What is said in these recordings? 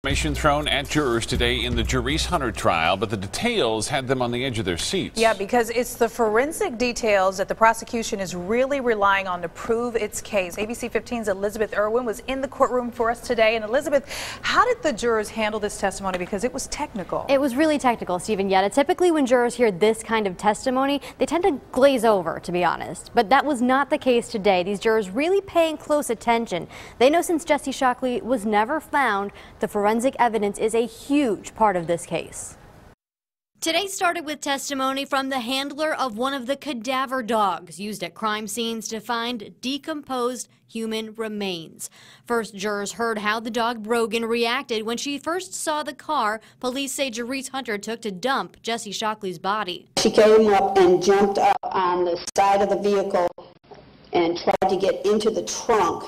Information thrown at jurors today in the Jerice Hunter trial, but the details had them on the edge of their seats. Yeah, because it's the forensic details that the prosecution is really relying on to prove its case. ABC 15's Elizabeth Irwin was in the courtroom for us today. And Elizabeth, how did the jurors handle this testimony? Because it was technical. It was really technical, Stephen. Yet typically when jurors hear this kind of testimony, they tend to glaze over, to be honest. But that was not the case today. These jurors really paying close attention. They know since Jesse Shockley was never found, the forensic evidence is a huge part of this case. Today started with testimony from the handler of one of the cadaver dogs used at crime scenes to find decomposed human remains. First, jurors heard how the dog Brogan reacted when she first saw the car police say Jerice Hunter took to dump Jesse Shockley's body. She came up and jumped up on the side of the vehicle and tried to get into the trunk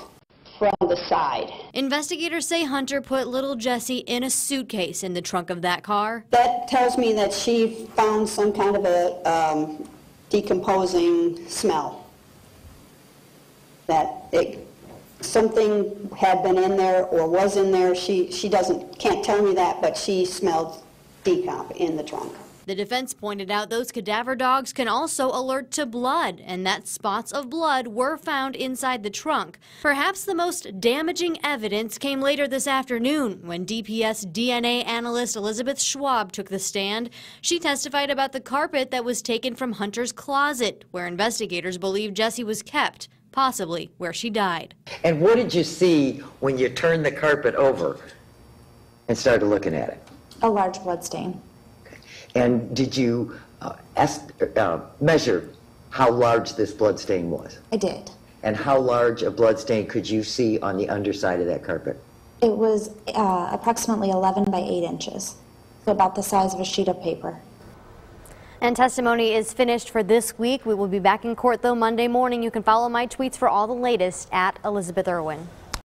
from the side. Investigators say Hunter put little Jesse in a suitcase in the trunk of that car. That tells me that she found some kind of a decomposing smell. That something had been in there or was in there. She can't tell me that, but she smelled decomp in the trunk. The defense pointed out those cadaver dogs can also alert to blood, and that spots of blood were found inside the trunk. Perhaps the most damaging evidence came later this afternoon when DPS DNA analyst Elizabeth Schwab took the stand. She testified about the carpet that was taken from Hunter's closet, where investigators believe Jesse was kept, possibly where she died. And what did you see when you turned the carpet over and started looking at it? A large blood stain. And did you measure how large this blood stain was? I did. And how large a blood stain could you see on the underside of that carpet? It was approximately 11 by 8 inches, so about the size of a sheet of paper. And testimony is finished for this week. We will be back in court, though, Monday morning. You can follow my tweets for all the latest at Elizabeth Irwin.